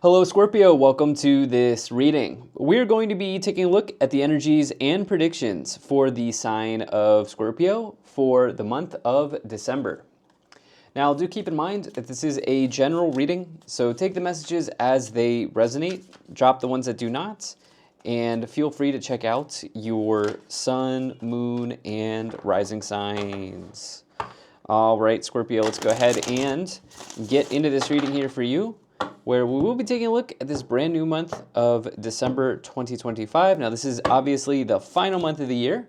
Hello, Scorpio. Welcome to this reading. We're going to be taking a look at the energies and predictions for the sign of Scorpio for the month of December. Now, do keep in mind that this is a general reading, so take the messages as they resonate, drop the ones that do not, and feel free to check out your sun, moon, and rising signs. All right, Scorpio, let's go ahead and get into this reading here for you, where we will be taking a look at this brand new month of December 2025. Now, this is obviously the final month of the year,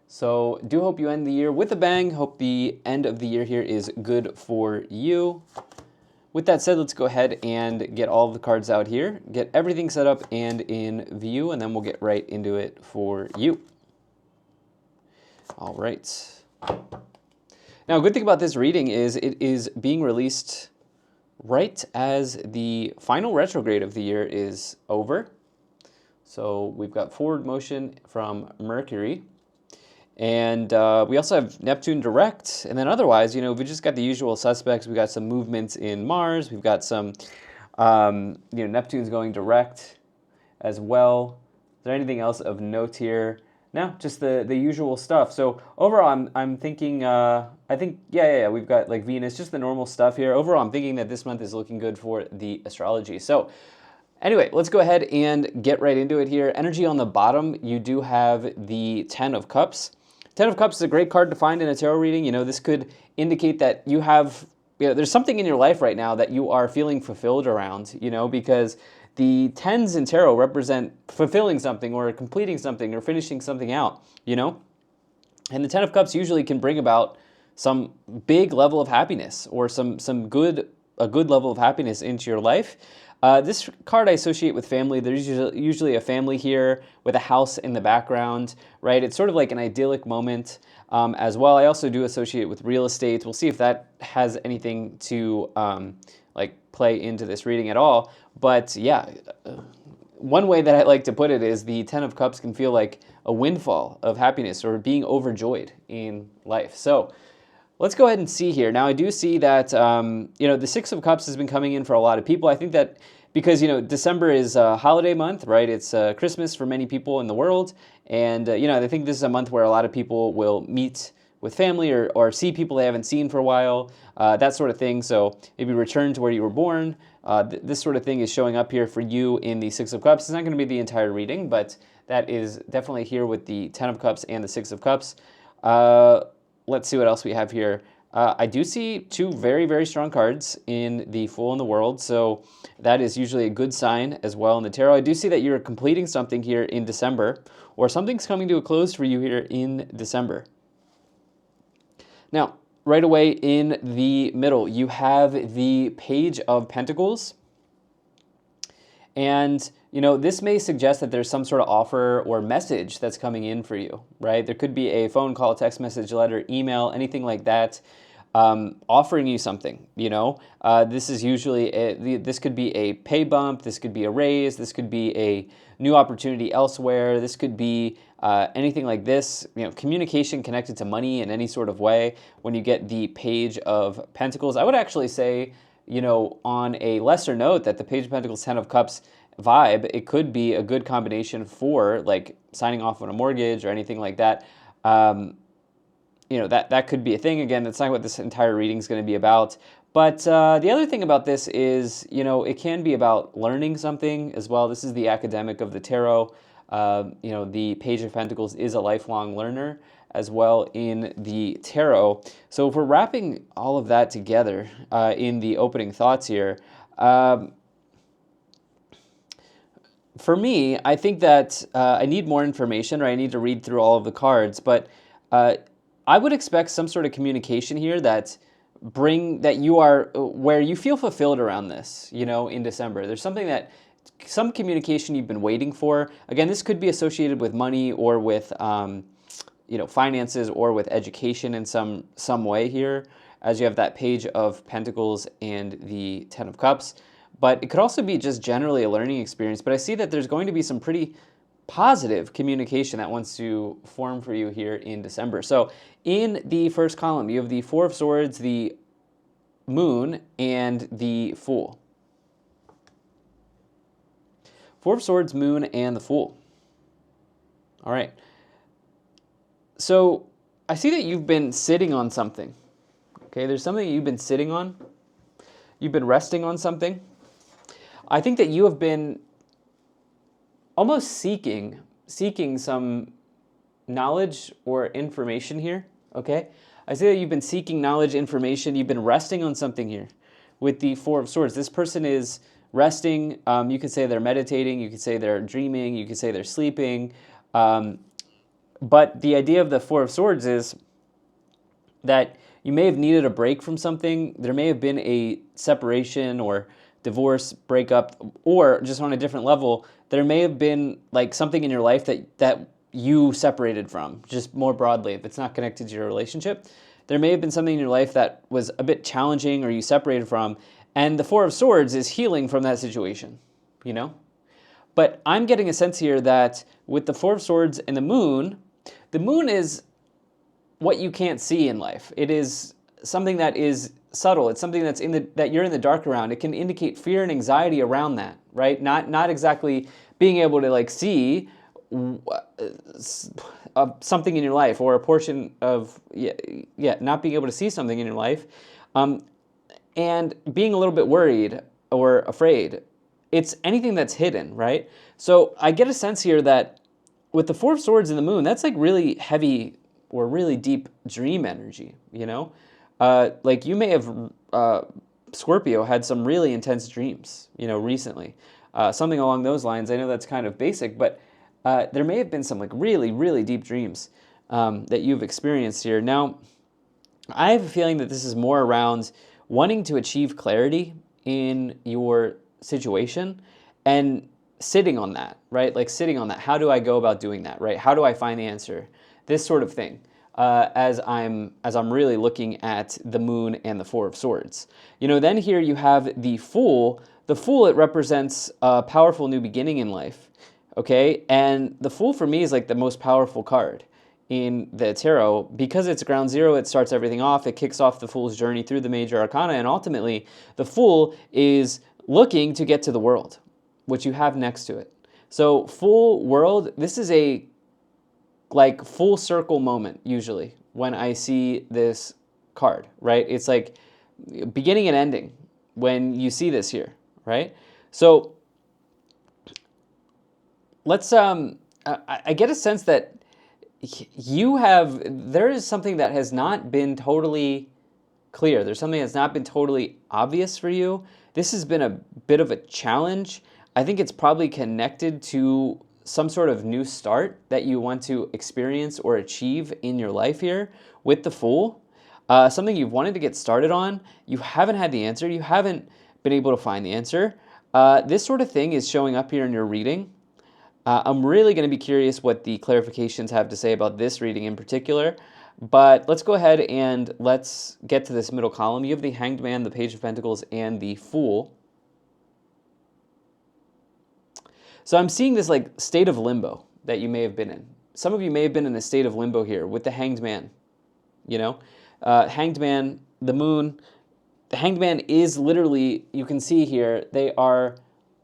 so do hope you end the year with a bang. Hope the end of the year here is good for you. With that said, let's go ahead and get all of the cards out here, get everything set up and in view, and then we'll get right into it for you. All right. Now, a good thing about this reading is it is being released right as the final retrograde of the year is over. So we've got forward motion from Mercury. And we also have Neptune direct. And then otherwise, we just got the usual suspects. We've got some movements in Mars. We've got some, Neptune's going direct as well. Is there anything else of note here? No, just the usual stuff. So overall, I'm thinking, we've got like Venus, just the normal stuff here. Overall, I'm thinking that this month is looking good for the astrology. So anyway, let's go ahead and get right into it here. Energy on the bottom, you do have the Ten of Cups. Ten of Cups is a great card to find in a tarot reading. This could indicate that you have, there's something in your life right now that you are feeling fulfilled around, because the tens in tarot represent fulfilling something or completing something or finishing something out, And the Ten of Cups usually can bring about some big level of happiness or a good level of happiness into your life. This card I associate with family. There's usually a family here with a house in the background, right? It's sort of like an idyllic moment as well. I also do associate it with real estate. We'll see if that has anything to play into this reading at all. But yeah, one way that I like to put it is the Ten of Cups can feel like a windfall of happiness or being overjoyed in life. So let's go ahead and see here. Now, I do see that, the Six of Cups has been coming in for a lot of people. I think that because, December is a holiday month, right? It's Christmas for many people in the world. And, I think this is a month where a lot of people will meet with family or see people they haven't seen for a while, that sort of thing. So maybe return to where you were born. This sort of thing is showing up here for you in the Six of Cups. It's not going to be the entire reading, but that is definitely here with the Ten of Cups and the Six of Cups. Let's see what else we have here. I do see two very, very strong cards in the Fool and the World, so that is usually a good sign as well in the tarot. I do see that you're completing something here in December, or something's coming to a close for you here in December. Now, right away in the middle, you have the Page of Pentacles. And, this may suggest that there's some sort of offer or message that's coming in for you, right? There could be a phone call, text message, letter, email, anything like that, offering you something, This is usually, this could be a pay bump, this could be a raise, this could be a new opportunity elsewhere, this could be anything like this, communication connected to money in any sort of way. When you get the Page of Pentacles, I would actually say, on a lesser note, that the Page of Pentacles, Ten of Cups vibe, it could be a good combination for like signing off on a mortgage or anything like that. That could be a thing. Again, that's not what this entire reading is going to be about. But the other thing about this is, it can be about learning something as well. This is the academic of the tarot. The Page of Pentacles is a lifelong learner as well in the tarot. So if we're wrapping all of that together in the opening thoughts here, for me, I think that I need more information, or I need to read through all of the cards, but I would expect some sort of communication here that you are where you feel fulfilled around this, in December. There's some communication you've been waiting for. Again, this could be associated with money or with finances or with education in some way here, as you have that Page of Pentacles and the Ten of Cups. But it could also be just generally a learning experience. But I see that there's going to be some pretty positive communication that wants to form for you here in December. So in the first column, you have the Four of Swords, the Moon, and the Fool. Four of Swords, Moon, and the Fool. All right. So I see that you've been sitting on something. Okay, there's something you've been sitting on. You've been resting on something. I think that you have been almost seeking some knowledge or information here. Okay, I see that you've been seeking knowledge, information. You've been resting on something here with the Four of Swords. This person is resting. You could say they're meditating. You could say they're dreaming. You could say they're sleeping. But the idea of the Four of Swords is that you may have needed a break from something. There may have been a separation or divorce, breakup, or just on a different level, there may have been like something in your life that you separated from, just more broadly, if it's not connected to your relationship. There may have been something in your life that was a bit challenging or you separated from, and the Four of Swords is healing from that situation, you know? But I'm getting a sense here that with the Four of Swords and the Moon is what you can't see in life. It is something that is subtle. It's something that's that you're in the dark around. It can indicate fear and anxiety around that, right? Not exactly being able to like see something in your life or a portion of not being able to see something in your life, and being a little bit worried or afraid. It's anything that's hidden, right? So I get a sense here that with the Four of Swords and the Moon, that's like really heavy or really deep dream energy, you know? Like you may have, Scorpio, had some really intense dreams, you know, recently. Something along those lines. I know that's kind of basic, but there may have been some like really, really deep dreams that you've experienced here. Now, I have a feeling that this is more around wanting to achieve clarity in your situation and sitting on that, right? Like sitting on that. How do I go about doing that, right? How do I find the answer? This sort of thing. As I'm really looking at the Moon and the Four of Swords. You know, then here you have the Fool. The Fool, it represents a powerful new beginning in life, okay? And the Fool for me is like the most powerful card in the tarot because it's ground zero. It starts everything off. It kicks off the Fool's journey through the major arcana, and ultimately the Fool is looking to get to the world, which you have next to it. So Fool world, this is a like full circle moment usually when I see this card, right? It's like beginning and ending when you see this here, right? So let's I get a sense that there is something that has not been totally clear. There's something that's not been totally obvious for you. This has been a bit of a challenge. I think it's probably connected to some sort of new start that you want to experience or achieve in your life here with the Fool. Something you've wanted to get started on. You haven't had the answer. You haven't been able to find the answer. This sort of thing is showing up here in your reading. I'm really going to be curious what the clarifications have to say about this reading in particular. But let's go ahead and let's get to this middle column. You have the Hanged Man, the Page of Pentacles, and the Fool. So I'm seeing this like state of limbo that you may have been in. Some of you may have been in a state of limbo here with the Hanged Man. You know, Hanged Man, the Moon. The Hanged Man is literally, you can see here, they are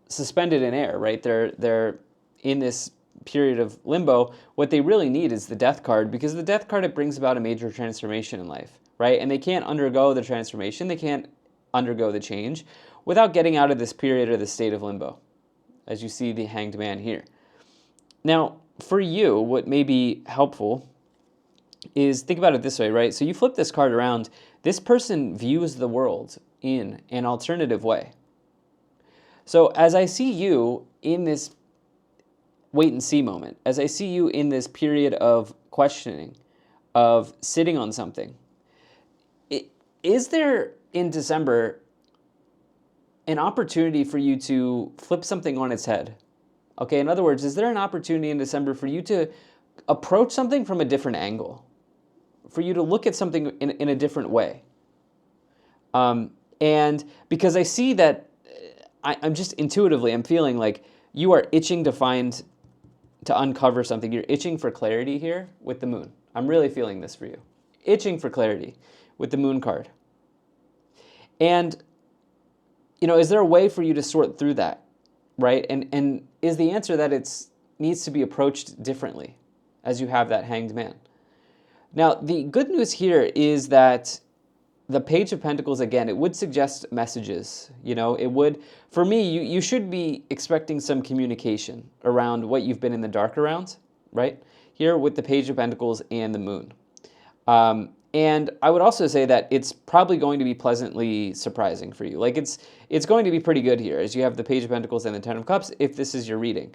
suspended in air, right? They're in this period of limbo. What they really need is the Death card, because the Death card, it brings about a major transformation in life, right? And they can't undergo the transformation, they can't undergo the change without getting out of this period or the state of limbo, as you see the Hanged Man here. Now, for you, what may be helpful is think about it this way, right? So you flip this card around, this person views the world in an alternative way. So as I see you in this wait and see moment, as I see you in this period of questioning, of sitting on something, is there in December an opportunity for you to flip something on its head? Okay, in other words, is there an opportunity in December for you to approach something from a different angle? For you to look at something in a different way? And because I see that, I'm just intuitively, I'm feeling like you are itching to uncover something. You're itching for clarity here with the Moon. I'm really feeling this for you. Itching for clarity with the Moon card. And, you know, is there a way for you to sort through that? right? And is the answer that it's needs to be approached differently as you have that Hanged Man. Now, the good news here is that the Page of Pentacles, again, it would suggest messages. It would, for me, you should be expecting some communication around what you've been in the dark around, right? Here with the Page of Pentacles and the Moon. And I would also say that it's probably going to be pleasantly surprising for you. Like it's going to be pretty good here as you have the Page of Pentacles and the Ten of Cups if this is your reading.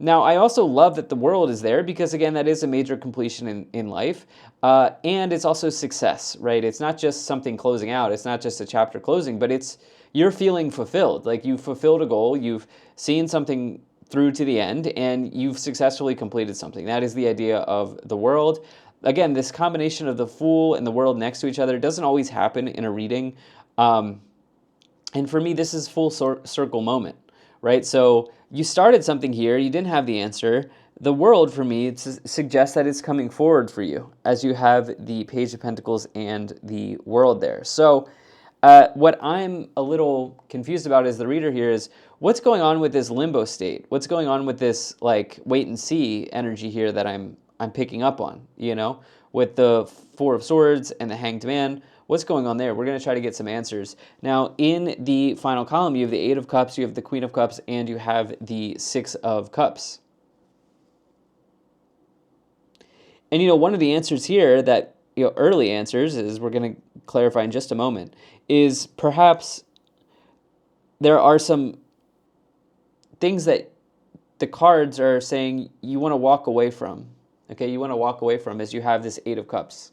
Now, I also love that the World is there because, again, that is a major completion in life. And it's also success, right? It's not just something closing out. It's not just a chapter closing, but you're feeling fulfilled. Like you've fulfilled a goal. You've seen something through to the end, and you've successfully completed something. That is the idea of the World. Again, this combination of the Fool and the World next to each other doesn't always happen in a reading. And for me, this is full circle moment, right? So you started something here, you didn't have the answer. The World, for me, it suggests that it's coming forward for you as you have the Page of Pentacles and the World there. So what I'm a little confused about as the reader here is what's going on with this limbo state? What's going on with this like wait and see energy here that I'm picking up on, with the Four of Swords and the Hanged Man. What's going on there? We're going to try to get some answers. Now, in the final column, you have the Eight of Cups, you have the Queen of Cups, and you have the Six of Cups. And, one of the answers here that, early answers, is we're going to clarify in just a moment, is perhaps there are some things that the cards are saying you want to walk away from. Okay, you want to walk away from as you have this Eight of Cups.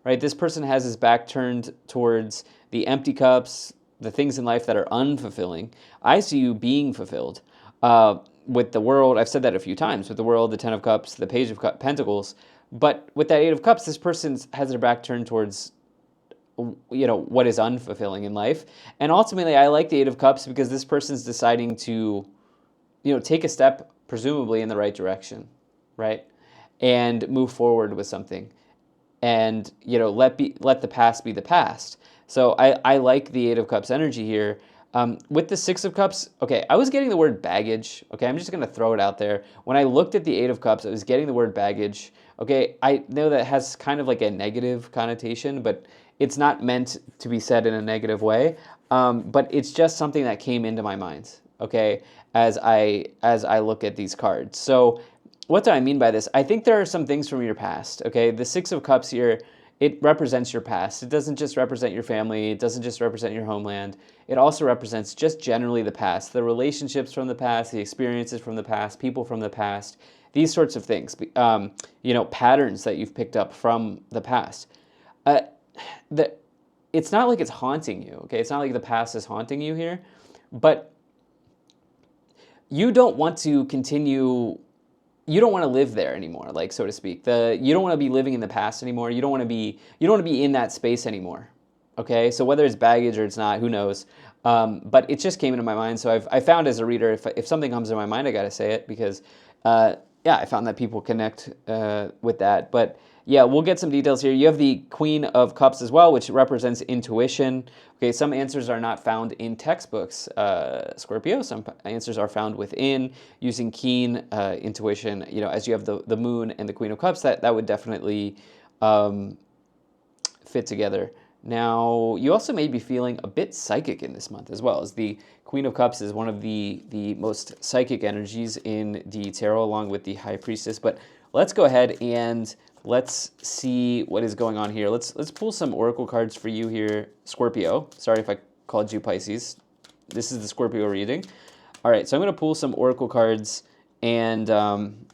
Right, this person has his back turned towards the empty cups, the things in life that are unfulfilling. I see you being fulfilled with the World. I've said that a few times with the World, the Ten of Cups, the Page of Pentacles. But with that Eight of Cups, this person has their back turned towards what is unfulfilling in life. And ultimately, I like the Eight of Cups because this person's deciding to take a step, presumably in the right direction, right, and move forward with something. And let the past be the past. So I like the Eight of Cups energy here. With the Six of Cups, okay, I was getting the word baggage. Okay, I'm just going to throw it out there. When I looked at the Eight of Cups, I was getting the word baggage. Okay, I know that has kind of like a negative connotation, but it's not meant to be said in a negative way. But it's just something that came into my mind. Okay, as I look at these cards. So what do I mean by this? I think there are some things from your past, okay? The Six of Cups here, it represents your past. It doesn't just represent your family. It doesn't just represent your homeland. It also represents just generally the past, the relationships from the past, the experiences from the past, people from the past, these sorts of things, patterns that you've picked up from the past. It's not like it's haunting you, okay? It's not like the past is haunting you here, but you don't want to continue. You don't want to live there anymore, like so to speak. You don't want to be living in the past anymore. You don't want to be in that space anymore. Okay, so whether it's baggage or it's not, who knows? But it just came into my mind. So I found as a reader, if something comes to my mind, I got to say it because I found that people connect with that. But yeah, we'll get some details here. You have the Queen of Cups as well, which represents intuition. Okay, some answers are not found in textbooks, Scorpio. Some answers are found within using keen intuition. As you have the Moon and the Queen of Cups, that would definitely fit together. Now, you also may be feeling a bit psychic in this month as well, as the Queen of Cups is one of the most psychic energies in the tarot, along with the High Priestess. But let's go ahead and let's see what is going on here. Let's pull some oracle cards for you here, Scorpio. Sorry if I called you Pisces. This is the Scorpio reading. All right, so I'm going to pull some oracle cards, and then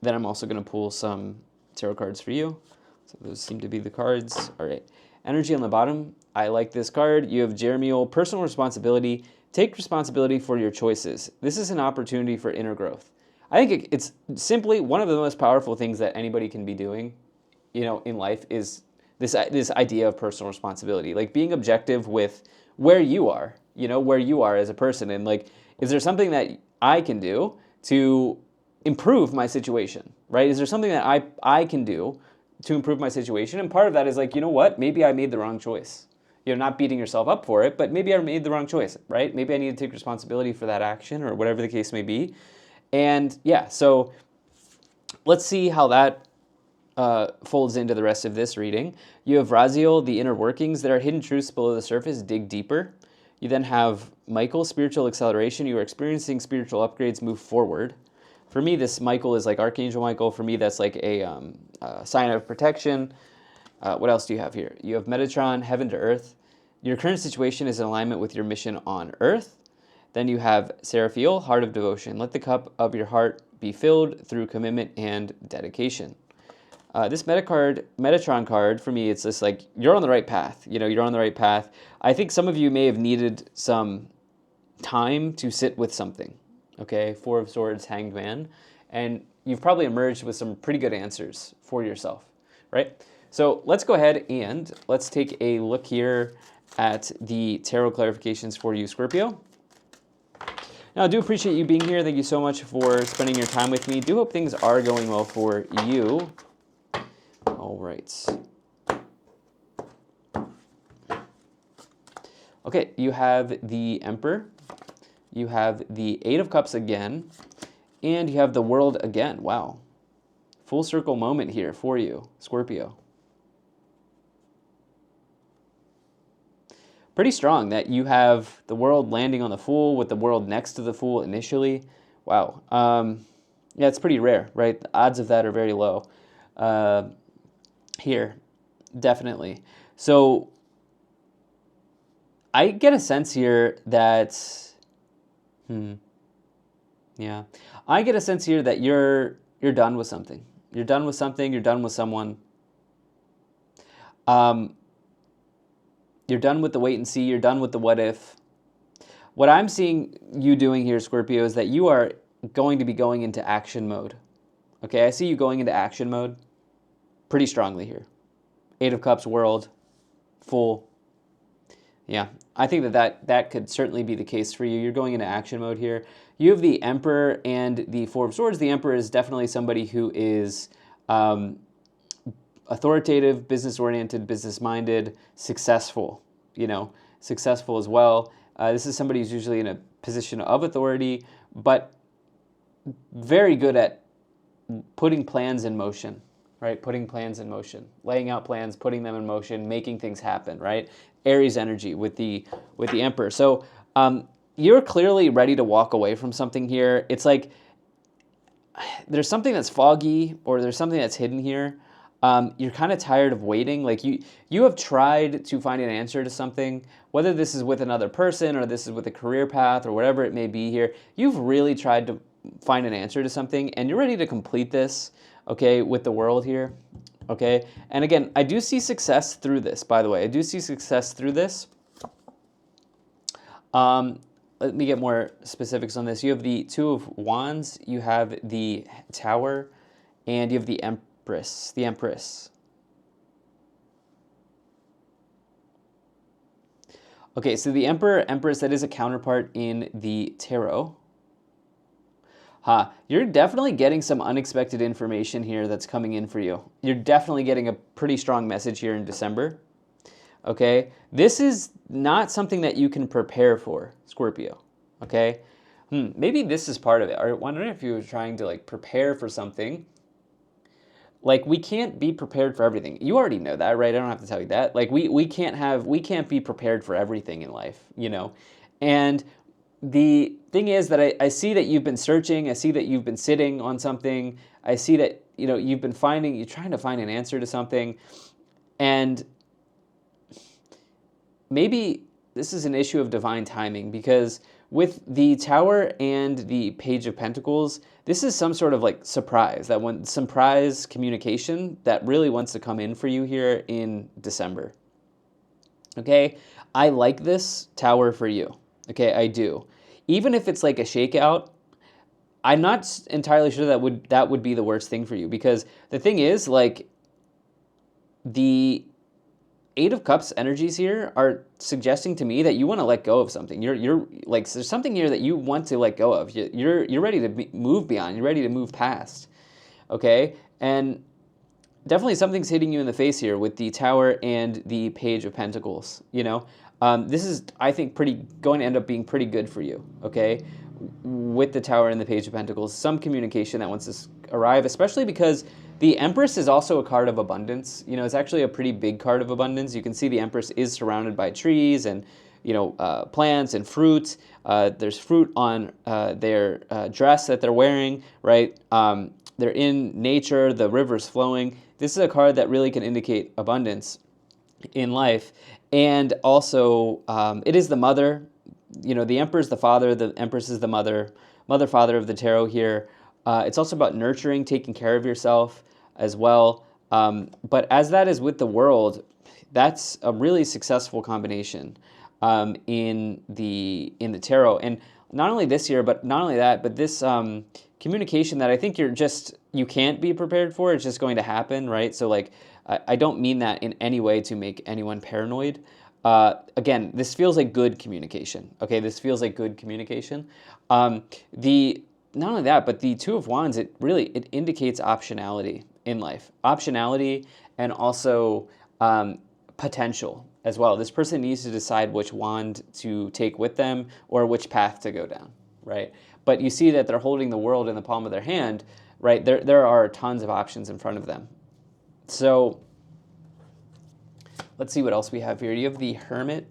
I'm also going to pull some tarot cards for you. So those seem to be the cards. All right. Energy on the bottom. I like this card. You have Jeremiel, personal responsibility. Take responsibility for your choices. This is an opportunity for inner growth. I think it's simply one of the most powerful things that anybody can be doing, in life is this idea of personal responsibility. Like being objective with where you are, where you are as a person. And like, is there something that I can do to improve my situation, right? Is there something that I can do to improve my situation? And part of that is like, maybe I made the wrong choice. not beating yourself up for it, but maybe I made the wrong choice, right? Maybe I need to take responsibility for that action or whatever the case may be. And yeah, so let's see how that folds into the rest of this reading. You have Raziel, the inner workings. There are hidden truths below the surface. Dig deeper. You then have Michael, spiritual acceleration. You are experiencing spiritual upgrades. Move forward. For me, this Michael is like Archangel Michael. For me, that's like a sign of protection. What else do you have here? You have Metatron, heaven to earth. Your current situation is in alignment with your mission on earth. Then you have Seraphiel, heart of devotion. Let the cup of your heart be filled through commitment and dedication. This Metatron card, for me, it's just like, you're on the right path. You're on the right path. I think some of you may have needed some time to sit with something, okay? Four of Swords, Hanged Man. And you've probably emerged with some pretty good answers for yourself, right? So let's go ahead and let's take a look here at the tarot clarifications for you, Scorpio. Now, I do appreciate you being here. Thank you so much for spending your time with me. Do hope things are going well for you. All right. Okay, you have the Emperor, you have the Eight of Cups again, and you have the World again. Wow. Full circle moment here for you, Scorpio. Pretty strong that you have the World landing on the Fool with the World next to the Fool initially. Wow. Yeah, it's pretty rare, right? The odds of that are very low. Here, definitely. So I get a sense here that, yeah, I get a sense here that you're done with something. You're done with something. You're done with someone. You're done with the wait and see. You're done with the what if. What I'm seeing you doing here, Scorpio, is that you are going to be going into action mode. Okay, I see you going into action mode pretty strongly here. Eight of Cups, World, Fool. Yeah, I think that could certainly be the case for you. You're going into action mode here. You have the Emperor and the Four of Swords. The Emperor is definitely somebody who is authoritative, business-oriented, business-minded, successful, successful as well. This is somebody who's usually in a position of authority, but very good at putting plans in motion, right? Putting plans in motion, laying out plans, putting them in motion, making things happen, right? Aries energy with the Emperor. So you're clearly ready to walk away from something here. It's like there's something that's foggy or there's something that's hidden here. You're kind of tired of waiting. Like you have tried to find an answer to something, whether this is with another person or this is with a career path or whatever it may be here. You've really tried to find an answer to something and you're ready to complete this, okay, with the World here, okay? And again, I do see success through this, by the way. I do see success through this. Let me get more specifics on this. You have the Two of Wands, you have the Tower, and you have the Empress. The Empress. Okay, so the Emperor, Empress, that is a counterpart in the tarot. You're definitely getting some unexpected information here that's coming in for you. You're definitely getting a pretty strong message here in December. Okay, this is not something that you can prepare for, Scorpio. Okay, maybe this is part of it. I'm wondering if you're trying to like prepare for something. Like we can't be prepared for everything. You already know that, right? I don't have to tell you that. Like we can't be prepared for everything in life, And the thing is that I see that you've been searching. I see that you've been sitting on something. I see that you're trying to find an answer to something, and maybe this is an issue of divine timing because with the Tower and the Page of Pentacles, this is some sort of like surprise communication that really wants to come in for you here in December. Okay, I like this Tower for you. Okay, I do. Even if it's like a shakeout, I'm not entirely sure that would be the worst thing for you because the thing is like the Eight of Cups energies here are suggesting to me that you want to let go of something. You're like there's something here that you want to let go of. You're ready to move beyond. You're ready to move past. Okay? And definitely something's hitting you in the face here with the Tower and the Page of Pentacles, you know? This is, I think, going to end up being pretty good for you, okay? With the Tower and the Page of Pentacles, some communication that wants to arrive, especially because the Empress is also a card of abundance. You know, it's actually a pretty big card of abundance. You can see the Empress is surrounded by trees and, you know, plants and fruit. There's fruit on their dress that they're wearing, right? They're in nature, the river's flowing. This is a card that really can indicate abundance in life. And also, it is the mother. You know, the Emperor is the father, the Empress is the mother, father of the tarot here. It's also about nurturing, taking care of yourself as well. But as that is with the World, that's a really successful combination in the tarot. And not only this year, but not only that, but this communication that I think you can't be prepared for. It's just going to happen, right? So like, I don't mean that in any way to make anyone paranoid. Again, this feels like good communication. Okay, this feels like good communication. Not only that, but the Two of Wands, it indicates optionality in life, optionality, and also potential as well. This person needs to decide which wand to take with them or which path to go down, right? But you see that they're holding the world in the palm of their hand, right? There are tons of options in front of them. So let's see what else we have here. You have the Hermit,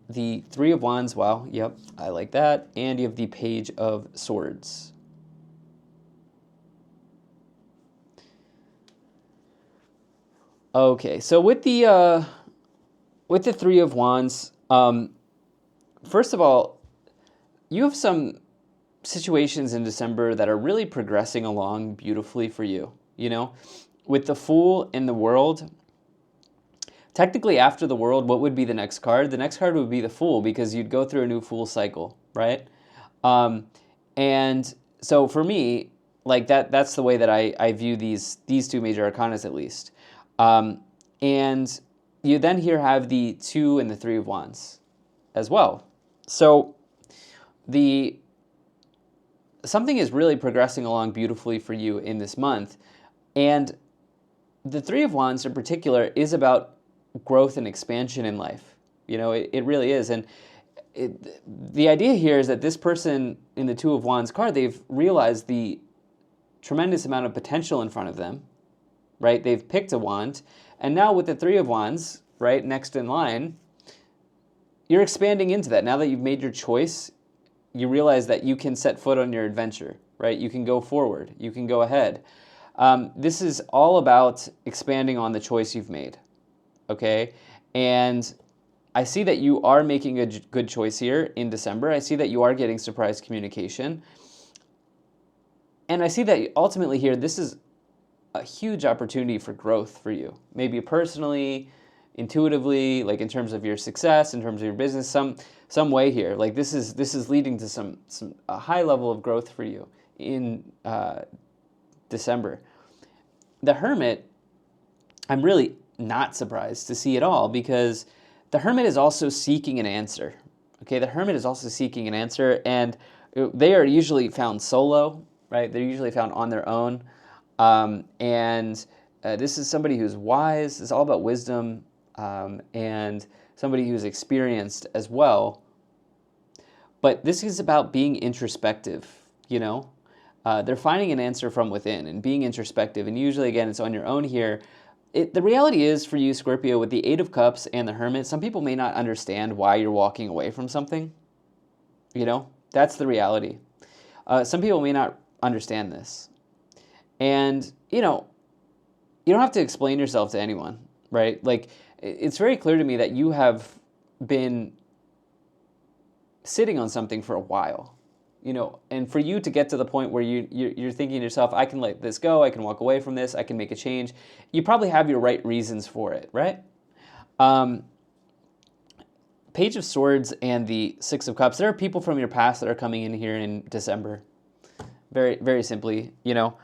the Three of Wands. Wow, yep, I like that. And you have the Page of Swords. Okay, so with the Three of Wands, first of all, you have some situations in December that are really progressing along beautifully for you. You know, with the Fool in the World. Technically, after the World, what would be the next card? The next card would be the Fool, because you'd go through a new Fool cycle, right? And so for me, like that's the way that I view these two major arcanas, at least. And you then here have the Two and the Three of Wands as well. So something is really progressing along beautifully for you in this month. And the Three of Wands in particular is about growth and expansion in life. You know, it really is. And the idea here is that this person in the Two of Wands card, they've realized the tremendous amount of potential in front of them, right? They've picked a wand. And now with the Three of Wands, right, next in line, you're expanding into that. Now that you've made your choice, you realize that you can set foot on your adventure, right? You can go forward. You can go ahead. This is all about expanding on the choice you've made, okay? And I see that you are making a good choice here in December. I see that you are getting surprise communication. And I see that ultimately here, this is a huge opportunity for growth for you. Maybe personally, intuitively, like in terms of your success, in terms of your business, some way here. Like this is leading to a high level of growth for you in December. The Hermit, I'm really not surprised to see at all, because the Hermit is also seeking an answer. Okay, the Hermit is also seeking an answer, and they are usually found solo, right? They're usually found on their own. And this is somebody who's wise. It's all about wisdom, and somebody who's experienced as well. But this is about being introspective, you know? They're finding an answer from within and being introspective. And usually, again, it's on your own here. The reality is for you, Scorpio, with the Eight of Cups and the Hermit, some people may not understand why you're walking away from something. You know? That's the reality. Some people may not understand this. And, you know, you don't have to explain yourself to anyone, right? Like, it's very clear to me that you have been sitting on something for a while, you know, and for you to get to the point where you're thinking to yourself, I can let this go, I can walk away from this, I can make a change, you probably have your right reasons for it, right? Page of Swords and the Six of Cups, there are people from your past that are coming in here in December, very, very simply, you know.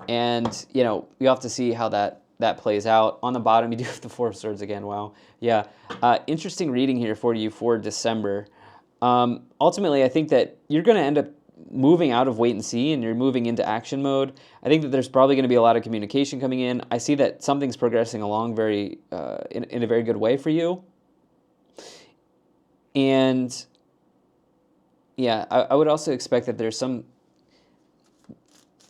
And, you know, you have to see how that plays out. On the bottom, you do have the Four of Swords again. Wow. Yeah. Interesting reading here for you for December. Ultimately, I think that you're going to end up moving out of wait and see and you're moving into action mode. I think that there's probably going to be a lot of communication coming in. I see that something's progressing along in a very good way for you. And yeah, I would also expect that there's some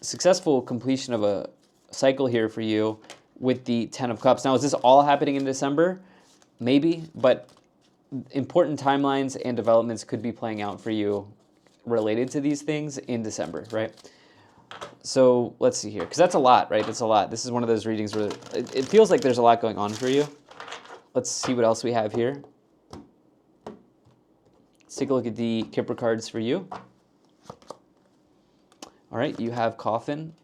successful completion of a cycle here for you with the Ten of Cups. Now, is this all happening in December? Maybe, but important timelines and developments could be playing out for you related to these things in December, right? So let's see here, because that's a lot, right? That's a lot. This is one of those readings where it feels like there's a lot going on for you. Let's see what else we have here. Let's take a look at the Kipper cards for you. All right, you have Coffin,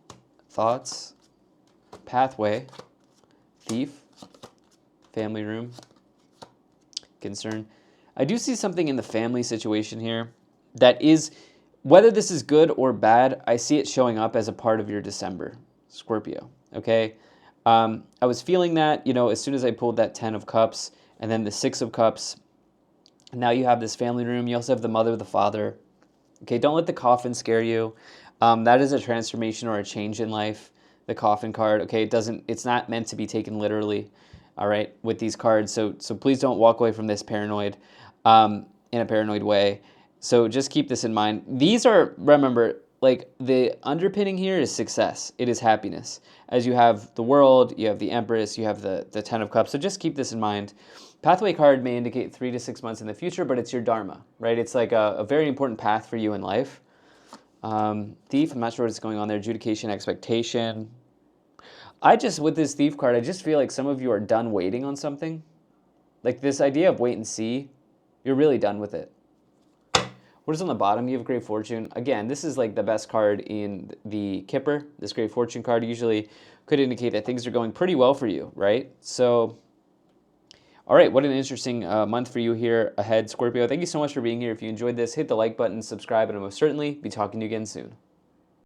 Thoughts, Pathway, Thief, Family Room, Concern. I do see something in the family situation here that is, whether this is good or bad, I see it showing up as a part of your December, Scorpio, okay? I was feeling that, as soon as I pulled that 10 of Cups and then the 6 of Cups. Now you have this family room. You also have the mother, the father. Okay, don't let the coffin scare you. That is a transformation or a change in life, the Coffin card. Okay, it's not meant to be taken literally, all right, with these cards. So please don't walk away from this paranoid, in a paranoid way. So just keep this in mind. These are, remember, like the underpinning here is success. It is happiness. As you have the World, you have the Empress, you have the Ten of Cups. So just keep this in mind. Pathway card may indicate 3 to 6 months in the future, but it's your dharma, right? It's like a very important path for you in life. Thief, I'm not sure what's going on there. Adjudication, expectation. With this Thief card, I just feel like some of you are done waiting on something. Like this idea of wait and see, you're really done with it. What is on the bottom? You have Great Fortune. Again, this is like the best card in the Kipper. This Great Fortune card usually could indicate that things are going pretty well for you, right? So, all right, what an interesting month for you here ahead, Scorpio. Thank you so much for being here. If you enjoyed this, hit the like button, subscribe, and I'll most certainly be talking to you again soon.